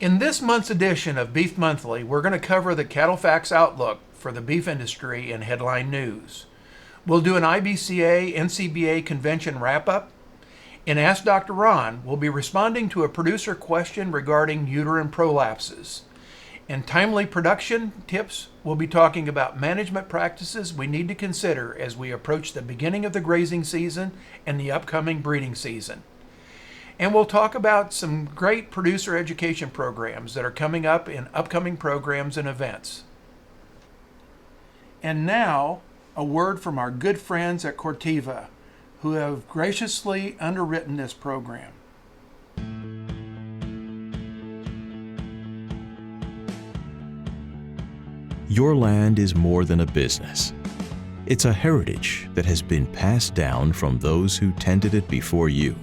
In this month's edition of Beef Monthly, we're going to cover the CattleFax outlook for the beef industry in headline news. We'll do an IBCA NCBA convention wrap-up. In Ask Dr. Ron, we'll be responding to a producer question regarding uterine prolapses. In Timely Production Tips, we'll be talking about management practices we need to consider as we approach the beginning of the grazing season and the upcoming breeding season. And we'll talk about some great producer education programs that are coming up in upcoming programs and events. And now, a word from our good friends at Corteva, who have graciously underwritten this program. Your land is more than a business. It's a heritage that has been passed down from those who tended it before you,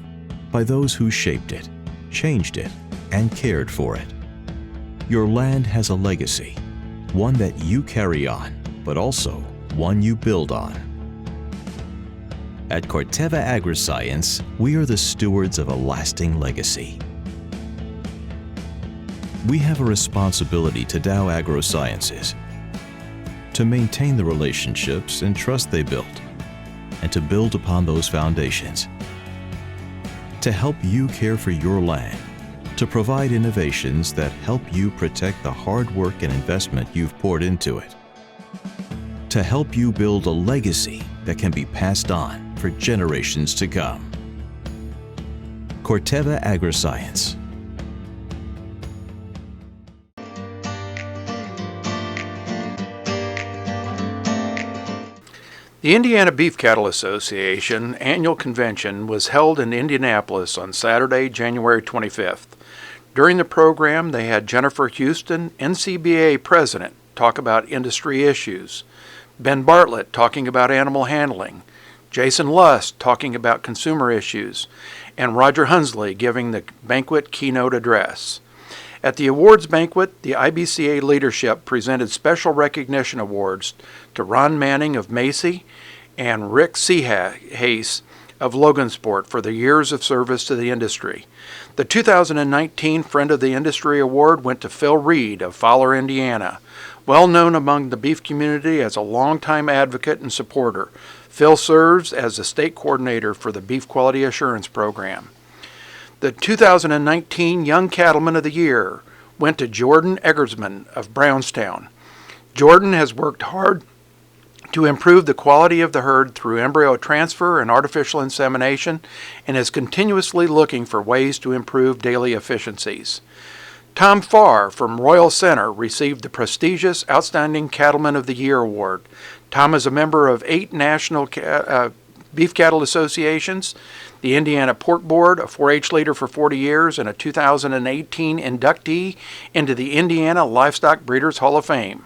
by those who shaped it, changed it, and cared for it. Your land has a legacy, one that you carry on, but also one you build on. At Corteva Agriscience, we are the stewards of a lasting legacy. We have a responsibility to Depauw Agrosciences to maintain the relationships and trust they built, and to build upon those foundations, to help you care for your land, to provide innovations that help you protect the hard work and investment you've poured into it, to help you build a legacy that can be passed on for generations to come. Corteva Agriscience. The Indiana Beef Cattle Association annual convention was held in Indianapolis on Saturday, January 25th. During the program, they had Jennifer Houston, NCBA president, talk about industry issues, Ben Bartlett talking about animal handling, Jason Lust talking about consumer issues, and Roger Hunsley giving the banquet keynote address. At the awards banquet, the IBCA leadership presented special recognition awards to Ron Manning of Macy and Rick Seahase of Logansport for their years of service to the industry. The 2019 Friend of the Industry Award went to Phil Reed of Fowler, Indiana. Well known among the beef community as a longtime advocate and supporter, Phil serves as the state coordinator for the Beef Quality Assurance Program. The 2019 Young Cattleman of the Year went to Jordan Eggersman of Brownstown. Jordan has worked hard to improve the quality of the herd through embryo transfer and artificial insemination, and is continuously looking for ways to improve daily efficiencies. Tom Farr from Royal Center received the prestigious Outstanding Cattleman of the Year award. Tom is a member of 8 national beef cattle associations, the Indiana Pork Board, a 4-H leader for 40 years, and a 2018 inductee into the Indiana Livestock Breeders Hall of Fame.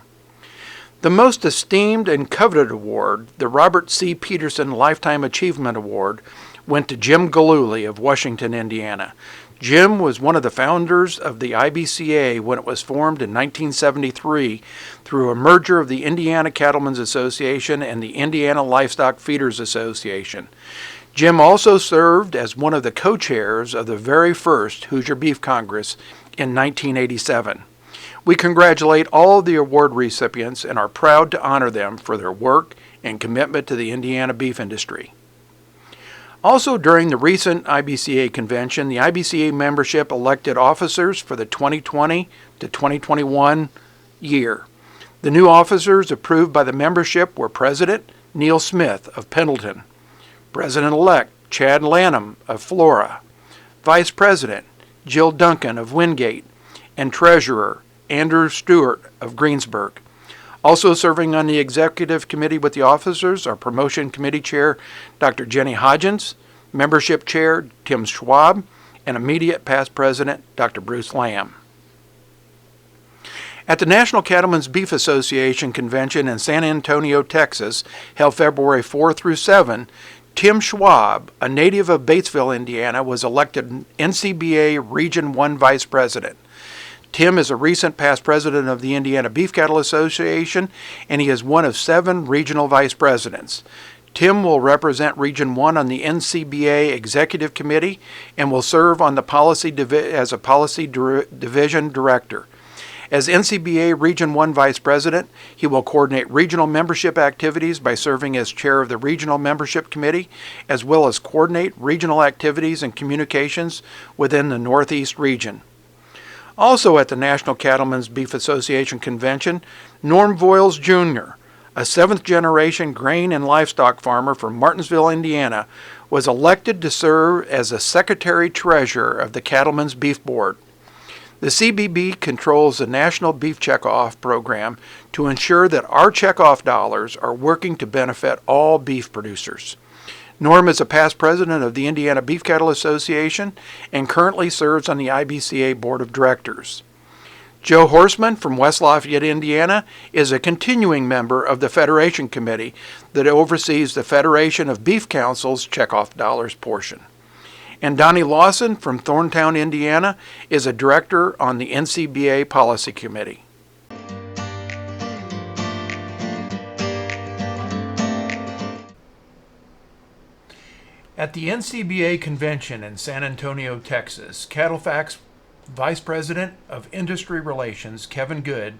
The most esteemed and coveted award, the Robert C. Peterson Lifetime Achievement Award, went to Jim Gallooly of Washington, Indiana. Jim was one of the founders of the IBCA when it was formed in 1973 through a merger of the Indiana Cattlemen's Association and the Indiana Livestock Feeders Association. Jim also served as one of the co-chairs of the very first Hoosier Beef Congress in 1987. We congratulate all of the award recipients and are proud to honor them for their work and commitment to the Indiana beef industry. Also during the recent IBCA convention, the IBCA membership elected officers for the 2020 to 2021 year. The new officers approved by the membership were President Neil Smith of Pendleton, President-elect Chad Lanham of Flora, Vice President Jill Duncan of Wingate, and Treasurer Andrew Stewart of Greensburg. Also serving on the executive committee with the officers are Promotion Committee Chair Dr. Jenny Hodgins, Membership Chair Tim Schwab, and immediate past President Dr. Bruce Lamb. At the National Cattlemen's Beef Association Convention in San Antonio, Texas, held February 4 through 7, Tim Schwab, a native of Batesville, Indiana, was elected NCBA Region 1 Vice President. Tim is a recent past president of the Indiana Beef Cattle Association, and he is one of 7 regional vice presidents. Tim will represent Region 1 on the NCBA Executive Committee and will serve on the as a Policy Division Director. As NCBA Region 1 Vice President, he will coordinate regional membership activities by serving as chair of the Regional Membership Committee, as well as coordinate regional activities and communications within the Northeast region. Also at the National Cattlemen's Beef Association Convention, Norm Voiles Jr., a seventh-generation grain and livestock farmer from Martinsville, Indiana, was elected to serve as the Secretary-Treasurer of the Cattlemen's Beef Board. The CBB controls the National Beef Checkoff Program to ensure that our checkoff dollars are working to benefit all beef producers. Norm is a past president of the Indiana Beef Cattle Association and currently serves on the IBCA Board of Directors. Joe Horseman from West Lafayette, Indiana, is a continuing member of the Federation Committee that oversees the Federation of Beef Council's checkoff dollars portion. And Donnie Lawson from Thorntown, Indiana, is a director on the NCBA Policy Committee. At the NCBA convention in San Antonio, Texas, CattleFax Vice President of Industry Relations, Kevin Good,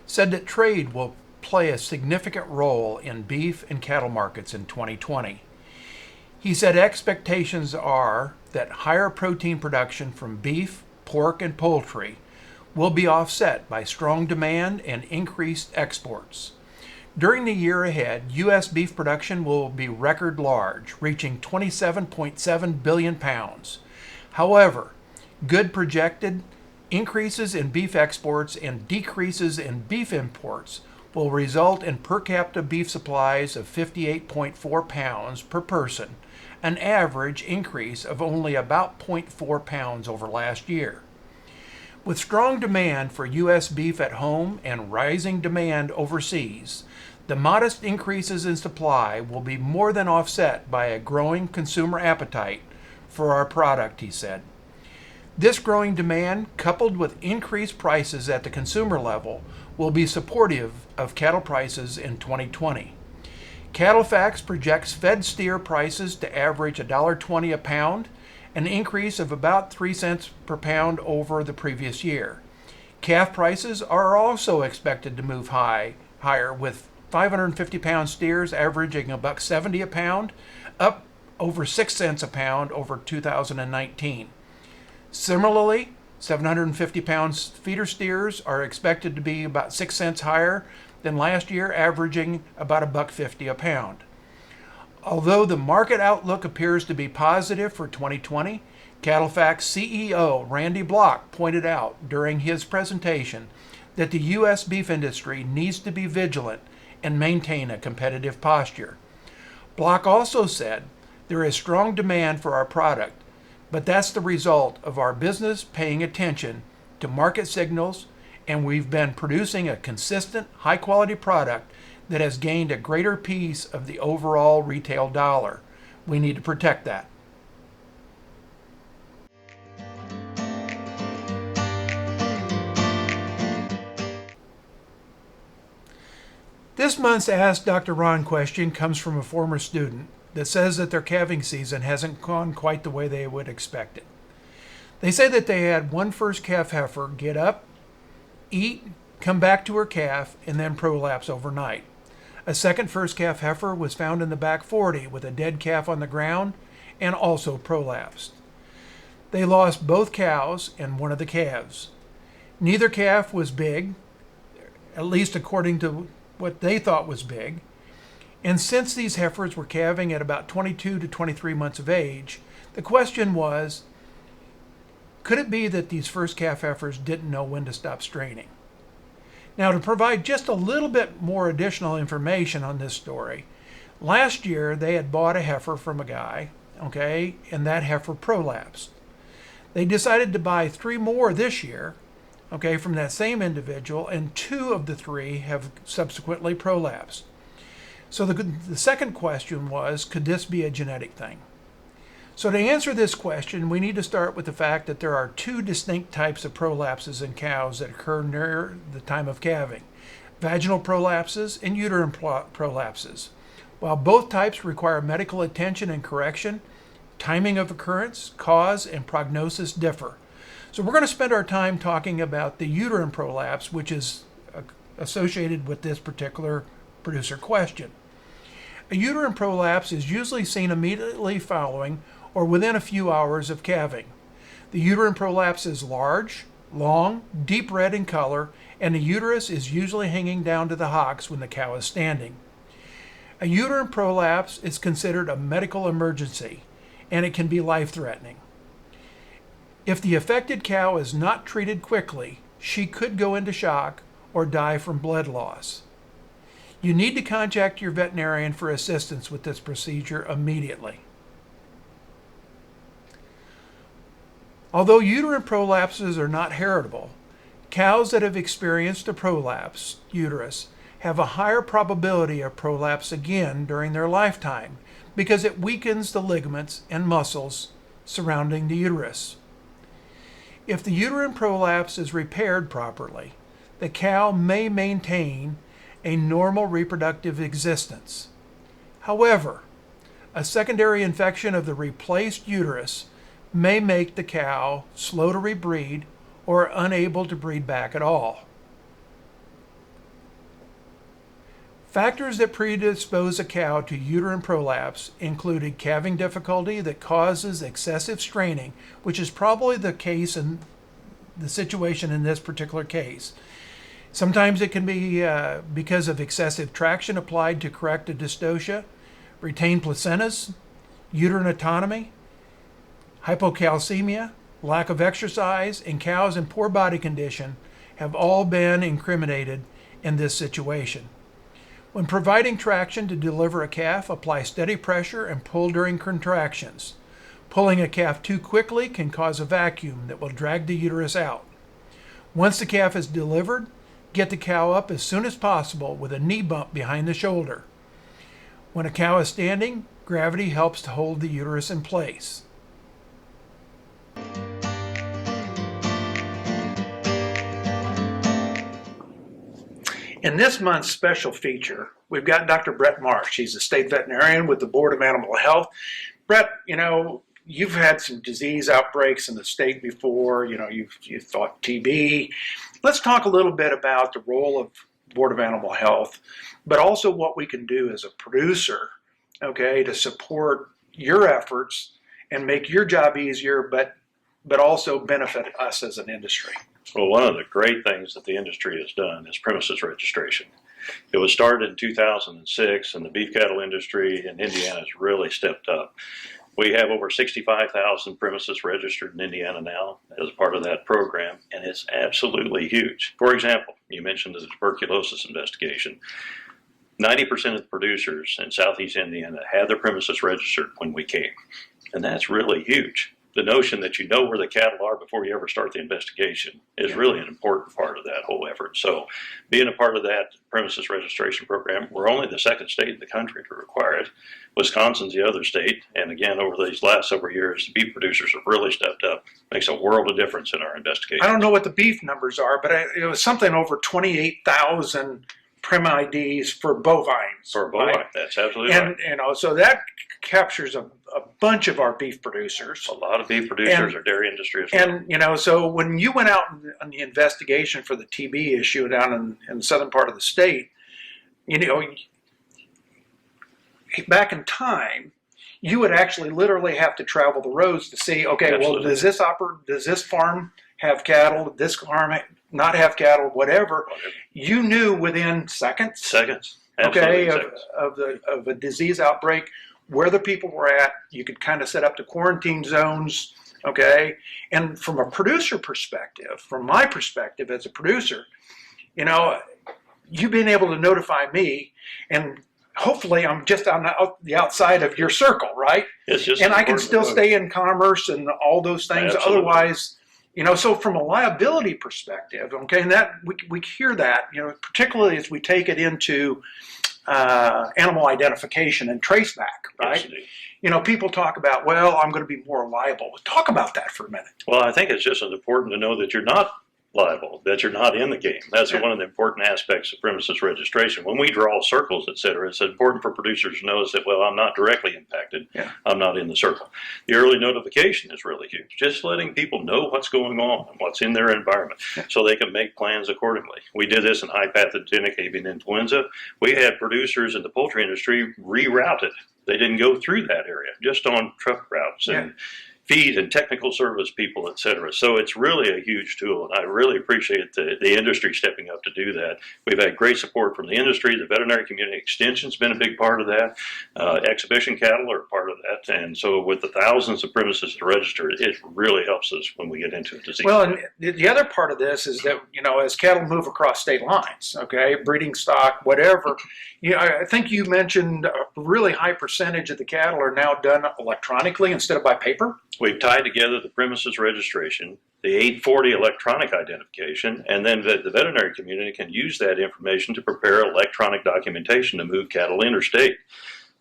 said that trade will play a significant role in beef and cattle markets in 2020. He said expectations are that higher protein production from beef, pork, and poultry will be offset by strong demand and increased exports. During the year ahead, U.S. beef production will be record large, reaching 27.7 billion pounds. However, Good projected increases in beef exports and decreases in beef imports will result in per capita beef supplies of 58.4 pounds per person, an average increase of only about 0.4 pounds over last year. With strong demand for U.S. beef at home and rising demand overseas, the modest increases in supply will be more than offset by a growing consumer appetite for our product, he said. This growing demand, coupled with increased prices at the consumer level, will be supportive of cattle prices in 2020. CattleFax projects fed steer prices to average $1.20 a pound, an increase of about 3 cents per pound over the previous year. Calf prices are also expected to move higher, with 550-pound steers averaging $1.70 a pound, up over 6 cents a pound over 2019. Similarly, 750-pound feeder steers are expected to be about 6 cents higher than last year, averaging about $1.50 a pound. Although the market outlook appears to be positive for 2020, CattleFax CEO Randy Block pointed out during his presentation that the U.S. beef industry needs to be vigilant and maintain a competitive posture. Block also said there is strong demand for our product, but that's the result of our business paying attention to market signals, and we've been producing a consistent, high-quality product that has gained a greater piece of the overall retail dollar. We need to protect that. This month's Ask Dr. Ron question comes from a former student that says that their calving season hasn't gone quite the way they would expect it. They say that they had one first calf heifer get up, eat, come back to her calf, and then prolapse overnight. A second first calf heifer was found in the back 40 with a dead calf on the ground and also prolapsed. They lost both cows and one of the calves. Neither calf was big, at least according to what they thought was big. And since these heifers were calving at about 22 to 23 months of age, the question was, could it be that these first calf heifers didn't know when to stop straining? Now, to provide just a little bit more additional information on this story, last year they had bought a heifer from a guy, okay, and that heifer prolapsed. They decided to buy 3 more this year, okay, from that same individual, and 2 of the 3 have subsequently prolapsed. So the second question was, could this be a genetic thing? So to answer this question, we need to start with the fact that there are 2 distinct types of prolapses in cows that occur near the time of calving: vaginal prolapses and uterine prolapses. While both types require medical attention and correction, timing of occurrence, cause, and prognosis differ. So we're going to spend our time talking about the uterine prolapse, which is associated with this particular producer question. A uterine prolapse is usually seen immediately following or within a few hours of calving. The uterine prolapse is large, long, deep red in color, and the uterus is usually hanging down to the hocks when the cow is standing. A uterine prolapse is considered a medical emergency, and it can be life-threatening. If the affected cow is not treated quickly, she could go into shock or die from blood loss. You need to contact your veterinarian for assistance with this procedure immediately. Although uterine prolapses are not heritable, cows that have experienced a prolapse uterus have a higher probability of prolapse again during their lifetime because it weakens the ligaments and muscles surrounding the uterus. If the uterine prolapse is repaired properly, the cow may maintain a normal reproductive existence. However, a secondary infection of the replaced uterus may make the cow slow to rebreed or unable to breed back at all. Factors that predispose a cow to uterine prolapse included calving difficulty that causes excessive straining, which is probably the case in the situation in this particular case. Sometimes it can be because of excessive traction applied to correct a dystocia, retained placentas, uterine autonomy, hypocalcemia, lack of exercise, and cows in poor body condition have all been incriminated in this situation. When providing traction to deliver a calf, apply steady pressure and pull during contractions. Pulling a calf too quickly can cause a vacuum that will drag the uterus out. Once the calf is delivered, get the cow up as soon as possible with a knee bump behind the shoulder. When a cow is standing, gravity helps to hold the uterus in place. In this month's special feature, we've got Dr. Brett Marsh. He's a state veterinarian with the Board of Animal Health. Brett, you've had some disease outbreaks in the state before. You've thought TB. Let's talk a little bit about the role of Board of Animal Health, but also what we can do as a producer, okay, to support your efforts and make your job easier, but also benefit us as an industry. Well, one of the great things that the industry has done is premises registration. It was started in 2006, and the beef cattle industry in Indiana has really stepped up. We have over 65,000 premises registered in Indiana now as part of that program, and it's absolutely huge. For example, you mentioned the tuberculosis investigation. 90% of the producers in Southeast Indiana had their premises registered when we came, and that's really huge. The notion that you know where the cattle are before you ever start the investigation is really an important part of that whole effort. So being a part of that premises registration program, we're only the second state in the country to require it. Wisconsin's the other state. And again, over these last several years, beef producers have really stepped up. Makes a world of difference in our investigation. I don't know what the beef numbers are, but it was something over 28,000 Prem IDs for bovines. For bovine, right? That's absolutely right. And so that captures a bunch of our beef producers. A lot of beef producers are dairy industry as well. And so when you went out on the investigation for the TB issue down in the southern part of the state, back in time, you would actually literally have to travel the roads to see, okay, Absolutely. Well, does this farm have cattle? This farm not have cattle? Whatever. You knew within seconds. Absolutely. Okay, of a disease outbreak, where the people were at. You could kind of set up the quarantine zones, okay? And from a producer perspective, from my perspective as a producer, you being able to notify me, and hopefully I'm just on the outside of your circle, right? And I can still stay in commerce and all those things. Absolutely. Otherwise, so from a liability perspective, okay, and that we hear that, particularly as we take it into animal identification and trace back, right? Yes, people talk about, well, I'm going to be more liable. Talk about that for a minute. Well, I think it's just as important to know that you're not liable, that you're not in the game. That's one of the important aspects of premises registration. When we draw circles, et cetera, it's important for producers to know that, well, I'm not directly impacted. Yeah. I'm not in the circle. The early notification is really huge. Just letting people know what's going on and what's in their environment so they can make plans accordingly. We did this in high pathogenic avian influenza. We had producers in the poultry industry rerouted. They didn't go through that area, just on truck routes and feed and technical service people, et cetera. So it's really a huge tool, and I really appreciate the industry stepping up to do that. We've had great support from the industry. The veterinary community extension's been a big part of that. Exhibition cattle are part of that, and so with the thousands of premises that are registered, it really helps us when we get into a disease. Well, and the other part of this is that, as cattle move across state lines, okay, breeding stock, whatever, I think you mentioned a really high percentage of the cattle are now done electronically instead of by paper. We've tied together the premises registration, the 840 electronic identification, and then the veterinary community can use that information to prepare electronic documentation to move cattle interstate.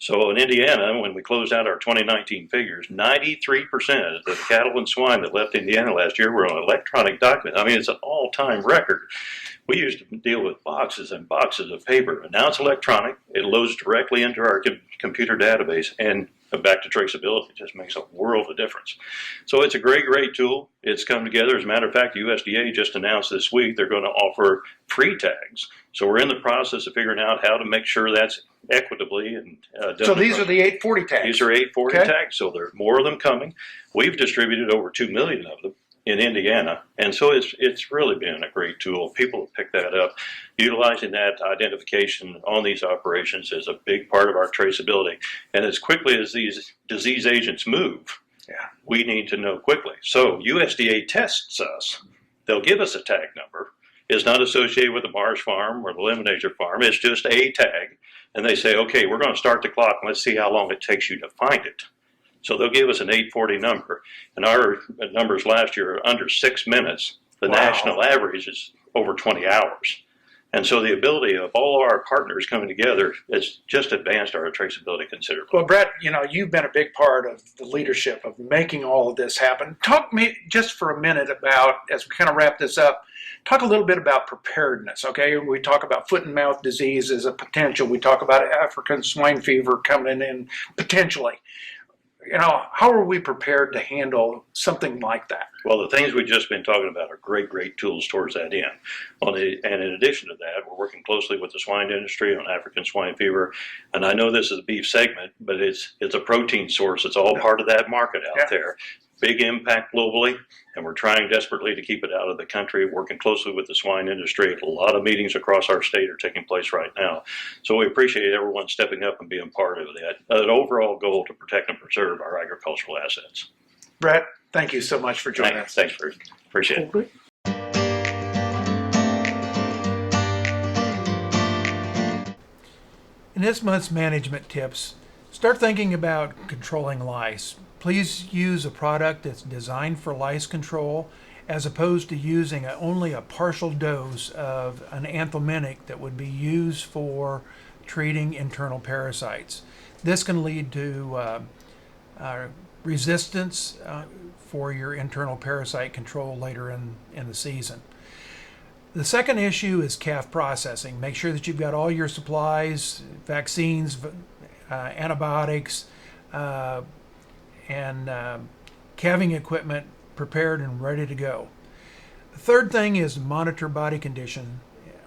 So in Indiana, when we closed out our 2019 figures, 93% of the cattle and swine that left Indiana last year were on electronic documents. I mean, it's an all-time record. We used to deal with boxes and boxes of paper, and now it's electronic. It loads directly into our computer database, and back to traceability. It just makes a world of difference. So it's a great, great tool. It's come together. As a matter of fact, the USDA just announced this week they're going to offer free tags. So we're in the process of figuring out how to make sure that's equitably and done. So these are the 840 tags? These are 840 tags, so there are more of them coming. We've distributed over 2 million of them in Indiana, and so it's really been a great tool. People have picked that up. Utilizing that identification on these operations is a big part of our traceability. And as quickly as these disease agents move, we need to know quickly. So USDA tests us. They'll give us a tag number. It's not associated with the Marsh farm or the Eliminator farm. It's just a tag. And they say, okay, we're going to start the clock and let's see how long it takes you to find it. So they'll give us an 840 number. And our numbers last year are under 6 minutes. The national average is over 20 hours. And so the ability of all our partners coming together has just advanced our traceability considerably. Well, Brett, you've been a big part of the leadership of making all of this happen. Talk me just for a minute about, as we kind of wrap this up, talk a little bit about preparedness, okay? We talk about foot and mouth disease as a potential. We talk about African swine fever coming in potentially. How are we prepared to handle something like that? Well, the things we've just been talking about are great, great tools towards that end. And in addition to that, we're working closely with the swine industry on African swine fever. And I know this is a beef segment, but it's a protein source. It's all part of that market out there. Big impact globally, and we're trying desperately to keep it out of the country, working closely with the swine industry. A lot of meetings across our state are taking place right now. So we appreciate everyone stepping up and being part of that. An overall goal to protect and preserve our agricultural assets. Brett, thank you so much for joining us. Thanks, Bruce. Appreciate it. In this month's management tips, start thinking about controlling lice. Please use a product that's designed for lice control as opposed to using only a partial dose of an anthelmintic that would be used for treating internal parasites. This can lead to resistance for your internal parasite control later in the season. The second issue is calf processing. Make sure that you've got all your supplies, vaccines, antibiotics, and calving equipment prepared and ready to go. The third thing is monitor body condition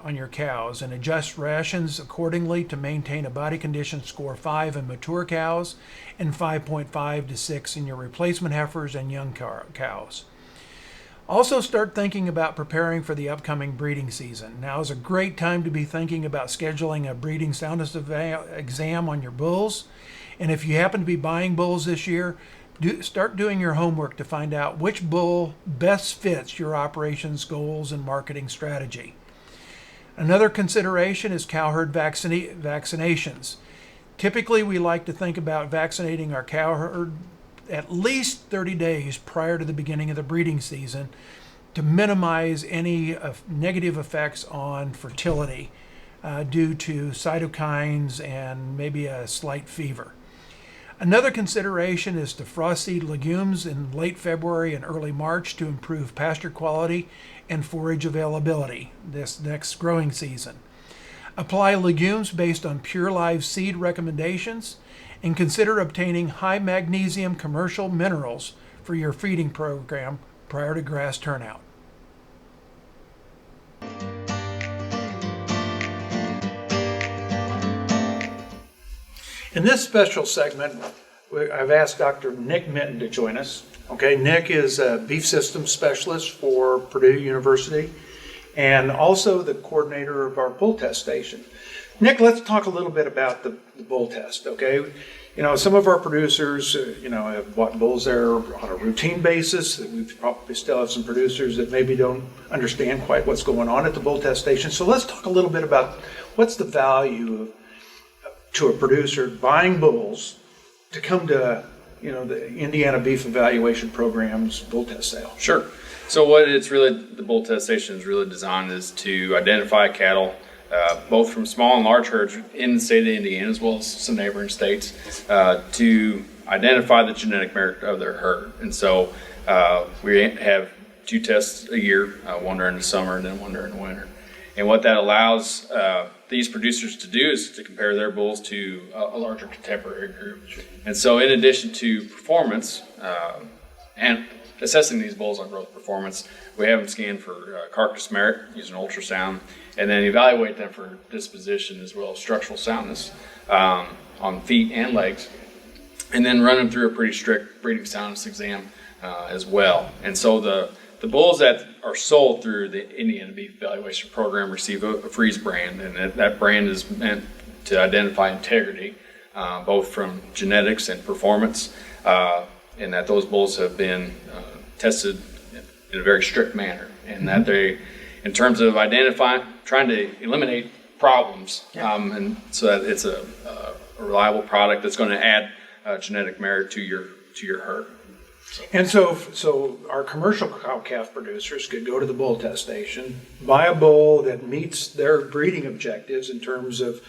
on your cows and adjust rations accordingly to maintain a body condition score 5 in mature cows and 5.5 to 6 in your replacement heifers and young cows. Also start thinking about preparing for the upcoming breeding season. Now is a great time to be thinking about scheduling a breeding soundness exam on your bulls. And if you happen to be buying bulls this year, start doing your homework to find out which bull best fits your operations goals and marketing strategy. Another consideration is cow herd vaccinations. Typically, we like to think about vaccinating our cow herd at least 30 days prior to the beginning of the breeding season to minimize any negative effects on fertility due to cytokines and maybe a slight fever. Another consideration is to frost seed legumes in late February and early March to improve pasture quality and forage availability this next growing season. Apply legumes based on Pure Live seed recommendations, and consider obtaining high magnesium commercial minerals for your feeding program prior to grass turnout. In this special segment, I've asked Dr. Nick Minton to join us. Okay, Nick is a beef systems specialist for Purdue University and also the coordinator of our bull test station. Nick, let's talk a little bit about the bull test, okay? You know, some of our producers, have bought bulls there on a routine basis. We probably still have some producers that maybe don't understand quite what's going on at the bull test station. So let's talk a little bit about what's the value to a producer buying bulls to come to, the Indiana Beef Evaluation Program's bull test sale. Sure. So what the bull test station is really designed is to identify cattle, both from small and large herds in the state of Indiana as well as some neighboring states, to identify the genetic merit of their herd. And so we have 2 tests a year, one during the summer and then one during the winter. And what that allows these producers to do is to compare their bulls to a larger contemporary group. And so in addition to performance and assessing these bulls on growth performance, we have them scanned for carcass merit using ultrasound, and then evaluate them for disposition as well as structural soundness on feet and legs, and then run them through a pretty strict breeding soundness exam as well. And so the bulls that are sold through the Indiana Beef Evaluation Program receive a freeze brand, and that brand is meant to identify integrity, both from genetics and performance, and that those bulls have been tested in a very strict manner, and that they, in terms of trying to eliminate problems, and so that it's a reliable product that's going to add genetic merit to your herd. And so our commercial cow-calf producers could go to the bull test station, buy a bull that meets their breeding objectives in terms of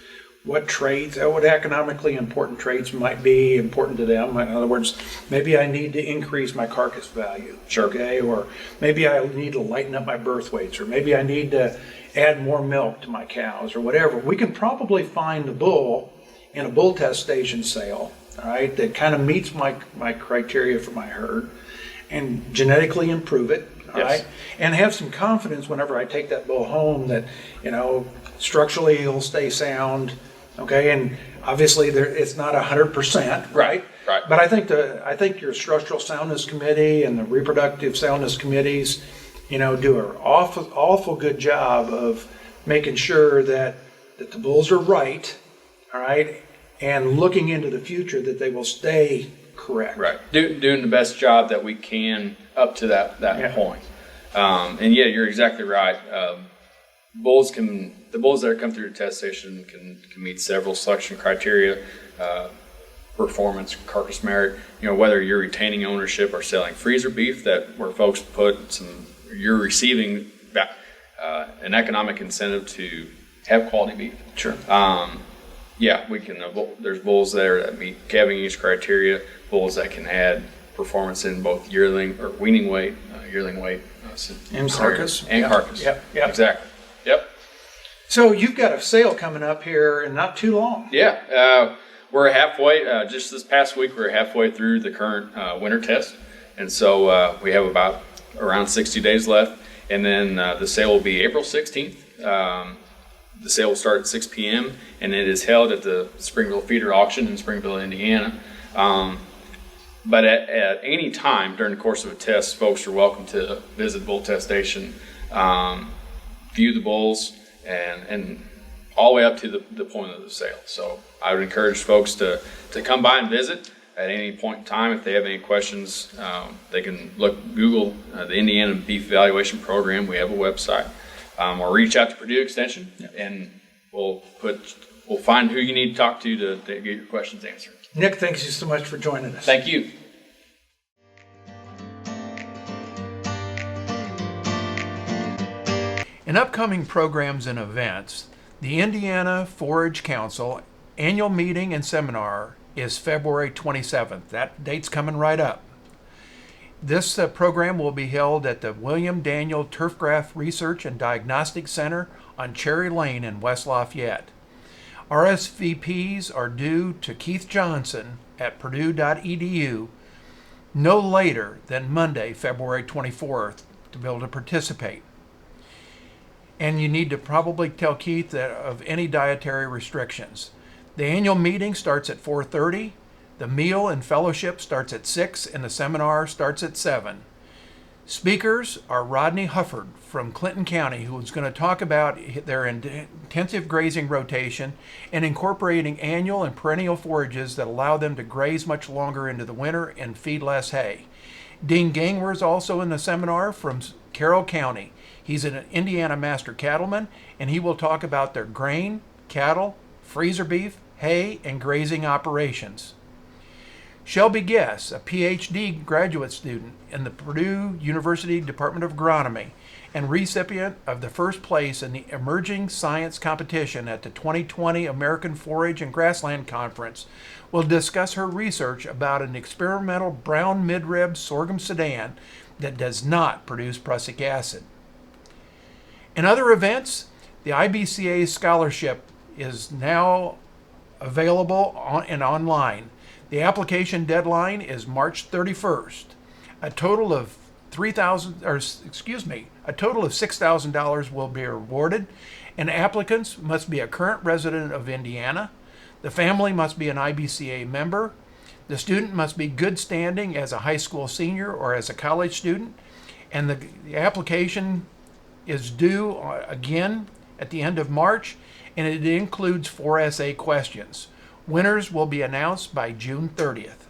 what traits, what economically important traits might be important to them. In other words, maybe I need to increase my carcass value, sure, okay, or maybe I need to lighten up my birth weights, or maybe I need to add more milk to my cows, or whatever. We can probably find a bull in a bull test station sale, all right, that kind of meets my criteria for my herd, and genetically improve it, all right, and have some confidence whenever I take that bull home that, structurally he'll stay sound, okay, and obviously it's not 100%, right? Right. But I think your structural soundness committee and the reproductive soundness committees, do an awful good job of making sure that the bulls are right, all right, and looking into the future that they will stay correct. Right. Doing the best job that we can up to that point. And yeah, you're exactly right. The bulls that come through the test station can meet several selection criteria, performance, carcass merit. Whether you're retaining ownership or selling freezer beef, where folks you're receiving an economic incentive to have quality beef. Sure. We can. There's bulls there that meet calving use criteria. Bulls that can add performance in both yearling or weaning weight, yearling weight, and carcass. And carcass. Yep. Exactly. Yep. So you've got a sale coming up here in not too long. Yeah. We're halfway. Just this past week, we're halfway through the current winter test, and so we have about around 60 days left, and then the sale will be April 16th. The sale will start at 6 p.m. and it is held at the Springville Feeder Auction in Springville, Indiana. But at any time during the course of a test, folks are welcome to visit Bull Test Station, view the bulls, and all the way up to the point of the sale. So I would encourage folks to come by and visit at any point in time. If they have any questions, they can Google the Indiana Beef Evaluation Program. We have a website. Or reach out to Purdue Extension, and we'll find who you need to talk to get your questions answered. Nick, thanks you so much for joining us. Thank you. In upcoming programs and events, the Indiana Forage Council annual meeting and seminar is February 27th. That date's coming right up. This program will be held at the William Daniel Turfgrass Research and Diagnostic Center on Cherry Lane in West Lafayette. RSVPs are due to Keith Johnson at purdue.edu no later than Monday, February 24th, to be able to participate. And you need to probably tell Keith that of any dietary restrictions. The annual meeting starts at 4:30. The meal and fellowship starts at 6, and the seminar starts at 7. Speakers are Rodney Hufford from Clinton County, who is going to talk about their intensive grazing rotation and incorporating annual and perennial forages that allow them to graze much longer into the winter and feed less hay. Dean Gangwer is also in the seminar from Carroll County. He's an Indiana master cattleman, and he will talk about their grain, cattle, freezer beef, hay, and grazing operations. Shelby Guess, a PhD graduate student in the Purdue University Department of Agronomy and recipient of the first place in the Emerging Science Competition at the 2020 American Forage and Grassland Conference, will discuss her research about an experimental brown midrib sorghum sedan that does not produce prussic acid. In other events, the IBCA scholarship is now available and online. The application deadline is March 31st. A total of $6,000 will be awarded, and applicants must be a current resident of Indiana. The family must be an IBCA member. The student must be good standing as a high school senior or as a college student, and the application is due again at the end of March, and it includes 4 essay questions. Winners will be announced by June 30th.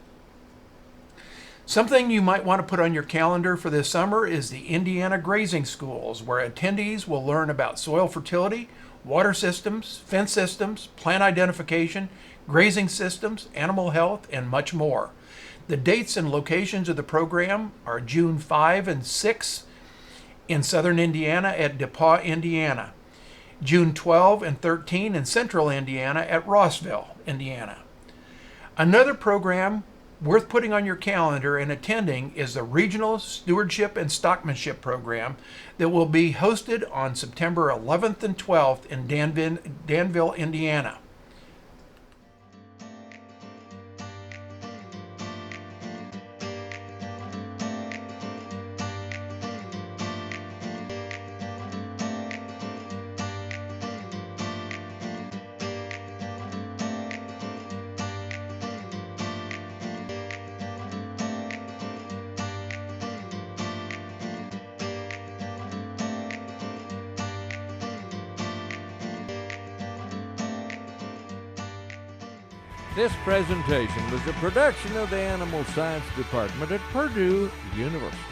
Something you might want to put on your calendar for this summer is the Indiana Grazing Schools, where attendees will learn about soil fertility, water systems, fence systems, plant identification, grazing systems, animal health, and much more. The dates and locations of the program are June 5 and 6 in southern Indiana at Depauw, Indiana. June 12 and 13 in central Indiana at Rossville, Indiana. Another program worth putting on your calendar and attending is the Regional Stewardship and Stockmanship Program that will be hosted on September 11th and 12th in Danville, Indiana. This presentation was a production of the Animal Science Department at Purdue University.